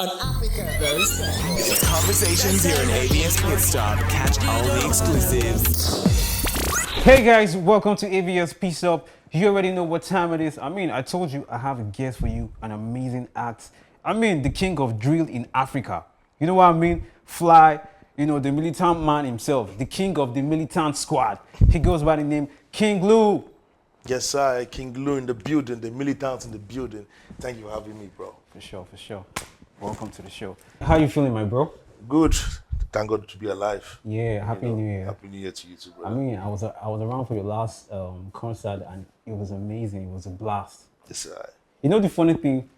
On Africa very special. It's conversations here in AVS Pitstop. Catch all the exclusives. Hey guys, welcome to AVS Pitstop. You already know what time it is. I told you I have a guest for you, an amazing act. The king of drill in Africa. You know what I mean? Fly, the militant man himself, the king of the militant squad. He goes by the name King Lou. Yes, sir. King Lou in the building, the militants in the building. Thank you for having me, bro. For sure. Welcome to the show. How you feeling, my bro? Good. Thank God to be alive. Yeah, happy New Year. Happy New Year to you too, bro. I was around for your last concert and it was amazing. It was a blast. Yes, sir. You know the funny thing,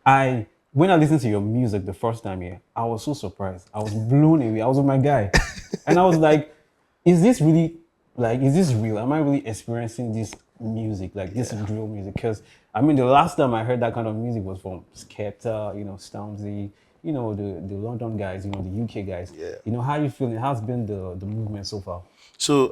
when I listened to your music the first time here, I was so surprised. I was blown away. I was with my guy, and I was like, "Is this really is this real? Am I really experiencing this music, this drill music?" Because the last time I heard that kind of music was from Skepta, Stormzy, the London guys, the UK guys. Yeah. How you feeling? How's been the movement so far? So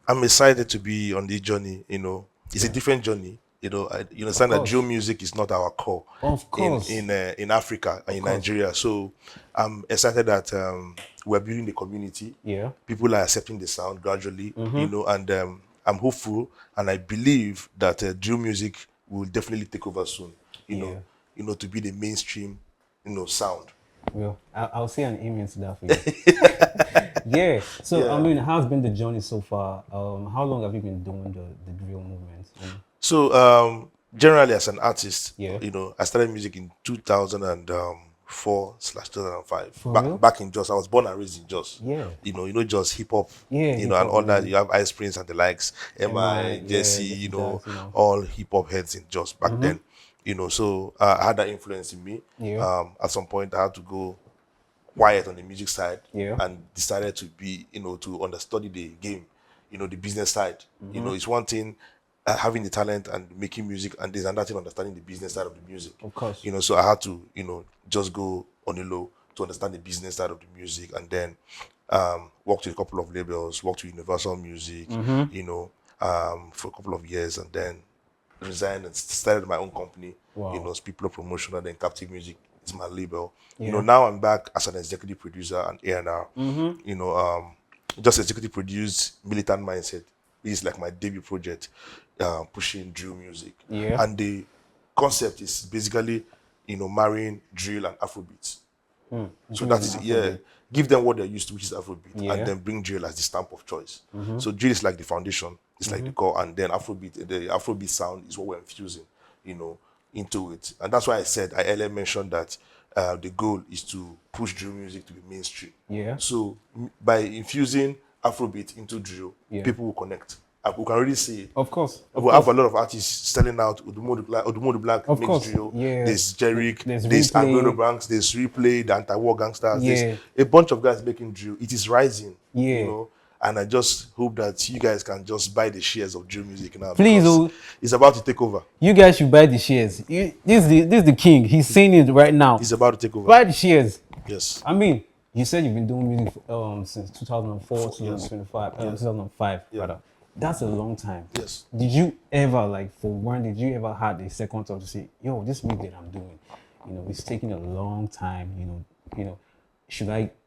I'm excited to be on this journey. It's a different journey. You understand that drill music is not our core. Of course. In Africa and in Nigeria. So I'm excited that we're building the community. Yeah. People are accepting the sound gradually. And I'm hopeful and I believe that drill music will definitely take over soon. To be the mainstream, sound. Well, I'll say an amen to that for you. Yeah. So how's been the journey so far? How long have you been doing the drill movement? So generally as an artist, Yeah. I started music in 2004/2005. real? Back in Jos. I was born and raised in Jos. Yeah. Jos hip hop. Yeah, And hip-hop, all that. You have Ice Prince and the likes, MI, Jesse, yeah, all hip hop heads in Jos back then. So I had that influence in me. Yeah. At some point I had to go quiet on the music side and decided to be, to understudy the game, the business side. It's one thing having the talent and making music, and there's another thing understanding the business side of the music. Of course. So I had to, just go on the low to understand the business side of the music, and then worked with a couple of labels, worked with Universal Music, for a couple of years, and then resigned and started my own company. Wow. People Promotion, and then Captive Music is my label. Yeah. Now I'm back as an executive producer and A&R. Just executive produced Militant Mindset, which is like my debut project, pushing drill music. Yeah. And the concept is basically, marrying drill and Afrobeat. So that is, give them what they're used to, which is Afrobeat, and then bring drill as the stamp of choice. So drill is like the foundation, it's like the core, and then the Afrobeat sound is what we're infusing, into it. And that's why I earlier mentioned that the goal is to push drill music to be mainstream. Yeah. So by infusing Afrobeat into drill, people will connect. We can already see it. Of course. We have a lot of artists selling out. Odumodu Black Of makes course, drill. yeah. There's Jerick. There's There's Replay. Anglo Banks. There's Replay. The Anti-War Gangsters. Yeah. There's a bunch of guys making drill. It is rising. Yeah. And I just hope that you guys can just buy the shares of drill music now. Please, because it's about to take over. You guys should buy the shares. This is the king. He's saying it right now. It's about to take over. Buy the shares. Yes. You said you've been doing music since 2004, 2025, 2005. Yeah. Rather. That's a long time. Yes. Did you ever, did you ever had a second thought to say, yo, this music that I'm doing, it's taking a long time, did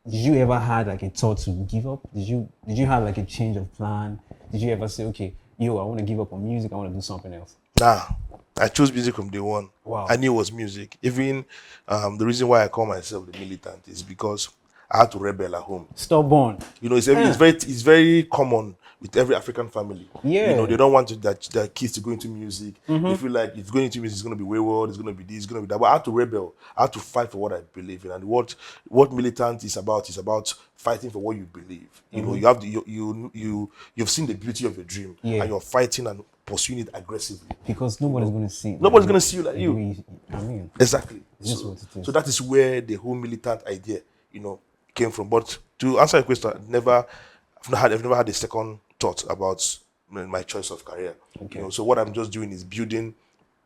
you ever had a thought to give up? Did you have a change of plan? Did you ever say, okay, yo, I want to give up on music, I want to do something else? Nah, I chose music from day one. Wow. I knew it was music. Even the reason why I call myself the militant is because I had to rebel at home. Stubborn. It's very common with every African family. Yeah. They don't want their kids to go into music. They feel like if going into music is going to be wayward, it's going to be this, it's going to be that. But I had to rebel. I had to fight for what I believe in. And what militant is about fighting for what you believe. You have you've seen the beauty of your dream, and you're fighting and pursuing it aggressively. Because nobody's going to see it. Nobody's going to see you like you. Exactly. Just what it is. So that is where the whole militant idea, came from. But to answer your question, I've never had a second thought about my choice of career. Okay. So what I'm just doing is building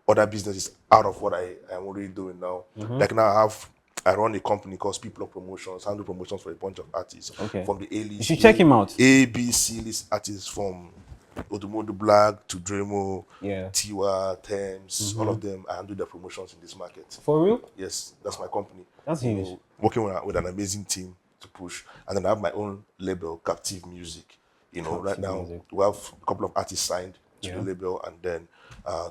other businesses out of what I am already doing now. Like now I run a company called People Promotions, handle promotions for a bunch of artists. Okay. From the A-list. You should check him out. A, B, C list artists from Odumodu Black to Dremo, Yeah. Tiwa, Thames, all of them. I handle their promotions in this market. For real? Yes, that's my company. That's You huge. know, working with an amazing team to push, and then I have my own label, Captive Music. You know, right Captive now Music. we have a couple of artists signed to Yeah. the label, and then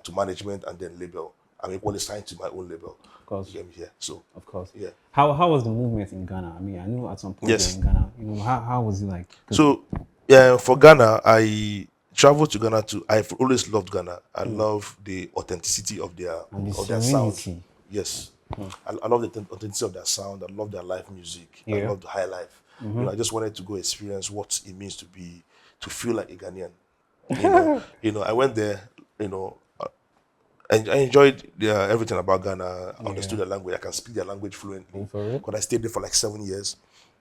to management, and then label. I'm equally signed to my own label. Of course. You get me here? So Of course. yeah. How was the movement in Ghana? I mean, I know at some point Yes. you're in Ghana. You know, how was it like? 'Cause- So, yeah, for Ghana, I traveled to Ghana too. I've always loved Ghana. I love the authenticity of their And the of their sound. serenity. Yes, I love the authenticity of their sound. I love their live music. I Yeah. love the high life. You know, I just wanted to go experience what it means to feel like a Ghanaian. You know, I went there. You know, I enjoyed everything about Ghana. I understood the language. I can speak their language fluently. For real? Because I stayed there for like 7 years.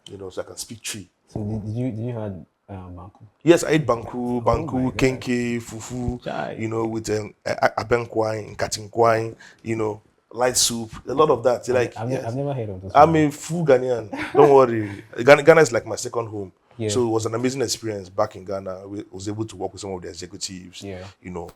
You know, so I can speak Twi. So did you had Banku? Yes, I ate banku, my God. kenke, fufu, Chai. you know, with abenkwine, katinkwine, you know, light soup, a lot of that. Like, I've yes. never heard of this. I'm a full Ghanaian. Don't worry. Ghana is like my second home. Yeah. So it was an amazing experience back in Ghana. I was able to work with some of the executives, Yeah. you know,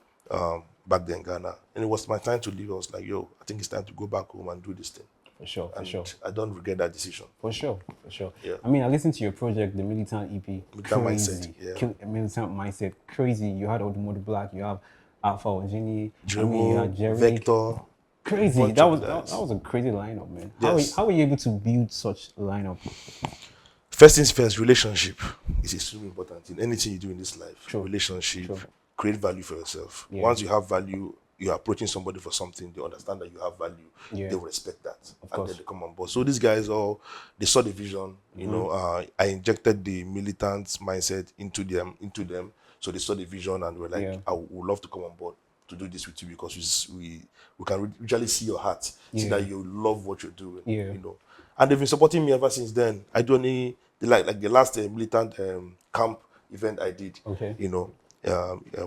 back then in Ghana. And it was my time to leave. I was like, yo, I think it's time to go back home and do this thing. For sure, for And sure. I don't regret that decision. For sure, for sure. Yeah. I mean, I listened to your project, the Militant EP. Militant crazy. Mindset, yeah. Militant Mindset, crazy. You had Odumodu Black, you have Alpha Ojini, Dremo, you had Jerry. Vector. Crazy. bunch That of was guys. that was a crazy lineup, man. Yes. How were you able to build such lineup? First things first, relationship is extremely important in anything you do in this life. True. Relationship, True. create value for yourself. Yeah. Once you have value, you're approaching somebody for something, they understand that you have value, Yeah. they will respect that, and course. then they come on board. So these guys they saw the vision, you know. I injected the militant mindset into them, so they saw the vision and were like, Yeah. I would love to come on board to do this with you because we can usually see your heart, see Yeah. that you love what you're doing, Yeah. you know. And they've been supporting me ever since then. I do only like the last militant camp event I did, Okay. you know,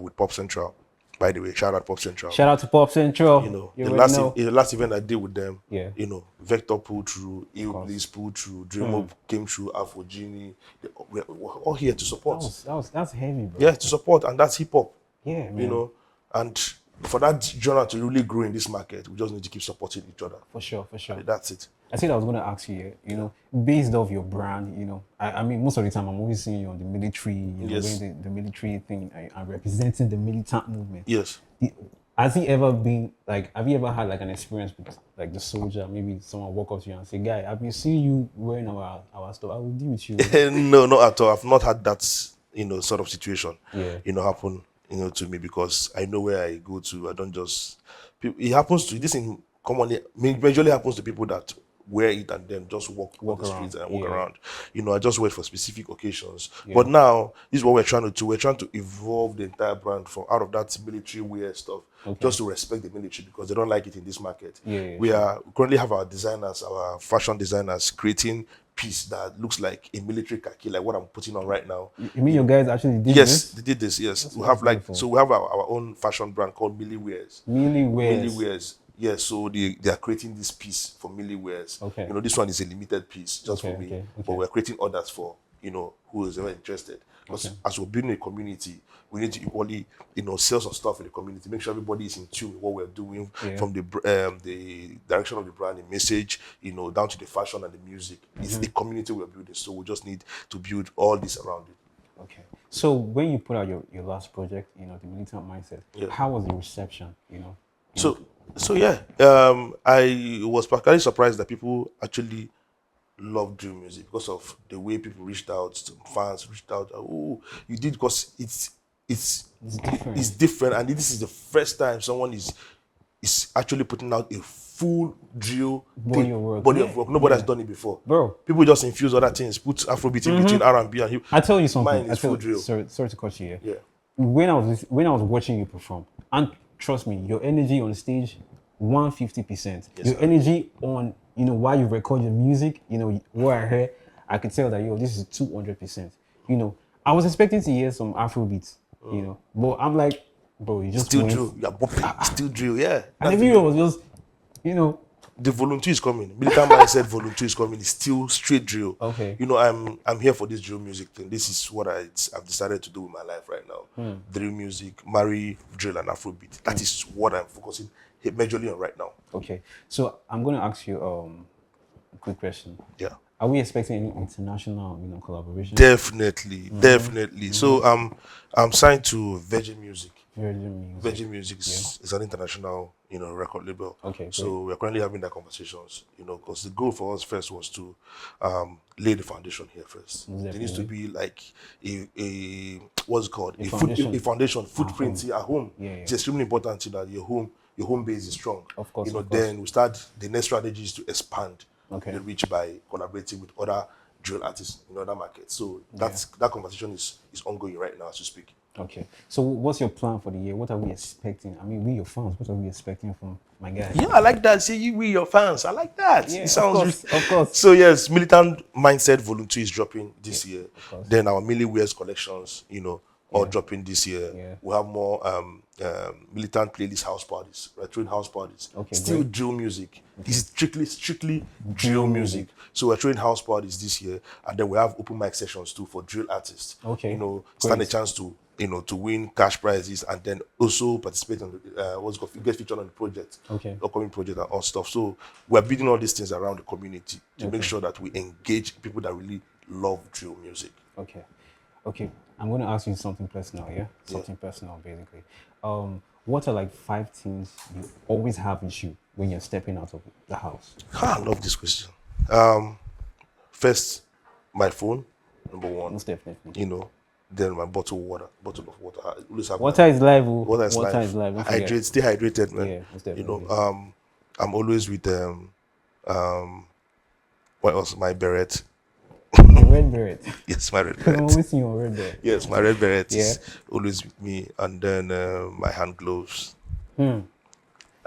with Popcentral. By the way, shout out Popcentral. Shout out to Popcentral. You know, you the already know. last event I did with them, Yeah. you know, Vector pulled through, Il Bliss pulled through, Dreamo came through, Afro Genie. We're all here to support. That's heavy, bro. Yeah, to support, and that's hip hop. Yeah, man. You know, and for that genre to really grow in this market, we just need to keep supporting each other. For sure, for sure. That's it. I said I was going to ask you, you know, based off your brand, you know, I mean, most of the time I'm always seeing you on the military, you know, Yes. wearing the military thing, I'm representing the militant movement. Yes. Has he ever been, like, have you ever had, like, an experience with, like, the soldier? Maybe someone walk up to you and say, guy, I've been seeing you wearing our stuff. I will deal with you. No, not at all. I've not had that, you know, sort of situation, Yeah. you know, happen, you know, to me, because I know where I go to. I don't just, it happens to, this thing commonly, majorly happens to people that wear it and then just walk on the around. streets and walk Yeah. around. You know, I just wear it for specific occasions. But now, this is what we're trying to do. We're trying to evolve the entire brand from out of that military wear stuff, just to respect the military because they don't like it in this market. Yeah, we currently have our designers, our fashion designers creating piece that looks like a military khaki, like what I'm putting on right now. You mean your guys actually did Yes, this? they did this. Yes, we that's have like beautiful. so we have our own fashion brand called Millie Wears. Millie wears. Millie Wears. Yes, so they are creating this piece for Millie Wears. Okay. You know, this one is a limited piece just Okay, for me, okay, but okay. we're creating others for, you know, who is ever interested. Because as we're building a community, we need to equally, you know, sell some stuff in the community. Make sure everybody is in tune with what we're doing, Yeah. from the direction of the brand, the message, you know, down to the fashion and the music. It's the community we're building, so we just need to build all this around it. Okay. So when you put out your last project, you know, the militant mindset, Yeah. how was the reception, you know? So yeah, I was particularly surprised that people actually love drill music because of the way people reached out, some fans reached out. Oh, you did, because it's different. It's different, and this is the first time someone is actually putting out a full drill Body of work. Body Yeah, of work. Nobody has done it before, Bro. People just infuse other things, put Afrobeat in between R&B and hip. I tell you something. Mine is full drill. Sorry to cut you here. Yeah. When I was watching you perform, and trust me, your energy on stage, 150%. Your sir. energy on, you know, while you record your music, you know, what I heard, I could tell that, yo, this is 200%. You know, I was expecting to hear some Afrobeats, you know, but I'm like, bro, you just Still went- drill, you're bopping, still drill, yeah. And That's the everyone was just, you know, the volunteer is coming. Militant mindset volunteer is coming. It's still straight drill. Okay. You know, I'm here for this drill music thing. This is what I've decided to do with my life right now. Drill music, marry drill and Afrobeat. That is what I'm focusing majorly on right now. Okay. So I'm going to ask you a quick question. Yeah. Are we expecting any international, collaboration? Definitely. So I'm signed to Virgin Music. Virgin Music is an international, record label. Okay. So we're currently having that conversations, because the goal for us first was to lay the foundation here first. There needs to be like a what's it called? A foundation footprint here at home. It's extremely important that your home base is strong. Of course. Then we start the next strategy is to expand the reach by collaborating with other drill artists in other markets. So that conversation is ongoing right now as we speak. Okay. So what's your plan for the year? What are we expecting? I mean, we your fans, what are we expecting from my guy? Yeah, I like that. See, we your fans. I like that. Yeah, it sounds of course. So yes, Militant Mindset Volunteer is dropping this year. Then our Millie Wears collections, all dropping this year. Yeah. We have more Militant playlist house parties, retro house parties. Okay, Still great. drill music. This is strictly drill music. So we're throwing house parties this year, and then we have open mic sessions too for drill artists. Okay. Stand a chance to to win cash prizes, and then also participate on the get featured on the project, upcoming project and all stuff. So we're building all these things around the community to make sure that we engage people that really love drill music. Okay. I'm going to ask you something personal, Something personal, basically. What are like 5 things you always have with you when you're stepping out of the house? I love this question. First, my phone, number one. Most definitely. Then my bottle of water. I always have water is life. Water is life. Stay hydrated, man. Yeah, most definitely. I'm always with what else? My beret. Red beret. Yes, my red I'm beret. always seeing your red beret. Yes, my red beret is always with me, and then my hand gloves.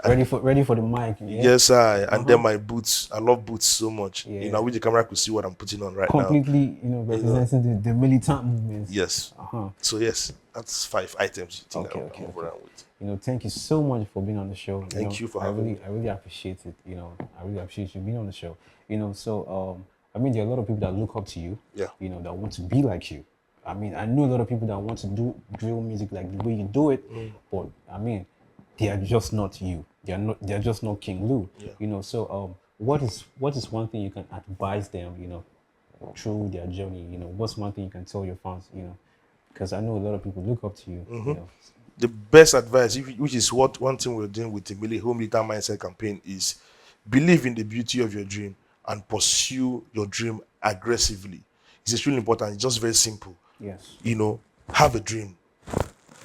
Ready for the mic. Yeah? Yes, and then my boots. I love boots so much. I wish the camera could see what I'm putting on right Completely, representing the militant movement. Yes. So yes, that's 5 items you think I'm move around with. Thank you so much for being on the show. Thank you for having me. I really appreciate it. I really appreciate you being on the show. So I mean, there are a lot of people that look up to you. Yeah. That want to be like you. I mean, I know a lot of people that want to do drill music like the way you do it, but I mean, they are just not you. They're just not King Lou. Yeah. So what is one thing you can advise them, through their journey? What's one thing you can tell your fans, because I know a lot of people look up to you. The best advice, which is what one thing we're doing with the Home Militant Mindset campaign, is believe in the beauty of your dream and pursue your dream aggressively. It's really important. It's just very simple. Yes. Have a dream,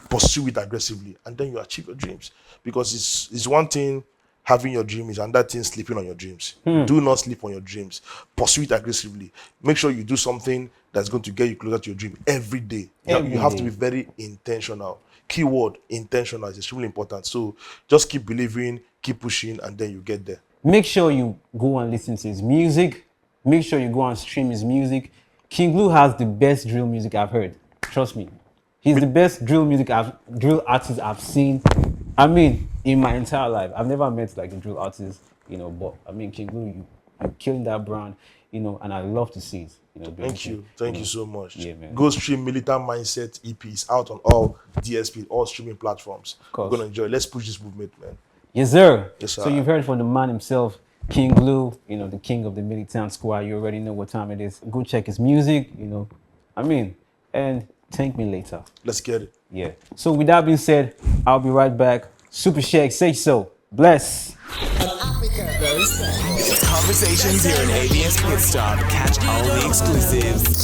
pursue it aggressively, and then you achieve your dreams. Because it's one thing having your dream, is another thing sleeping on your dreams. Do not sleep on your dreams. Pursue it aggressively. Make sure you do something that's going to get you closer to your dream every day. You have to be very intentional. Keyword, intentional, is extremely important. So just keep believing, keep pushing, and then you get there. Make sure you go and listen to his music. Make sure you go and stream his music. King Lou has the best drill music I've heard. Trust me. He's the best drill artist I've seen. I mean, in my entire life. I've never met like a drill artist, but I mean, King Lou, you're killing that brand, and I love to see it. Thank you. Thank you so much. Yeah, man. Go stream Militant Mindset EPs out on all DSP, all streaming platforms. We're going to enjoy. Let's push this movement, man. Yes, sir. Yes, sir. So you've heard from the man himself, King Lou, the king of the Militant Squad. You already know what time it is. Go check his music, and thank me later. Let's get it. Yeah. So with that being said, I'll be right back. Super Shake, say so. Bless. Africa, very special. It's conversations here in AVS Pitstop. Catch all the exclusives.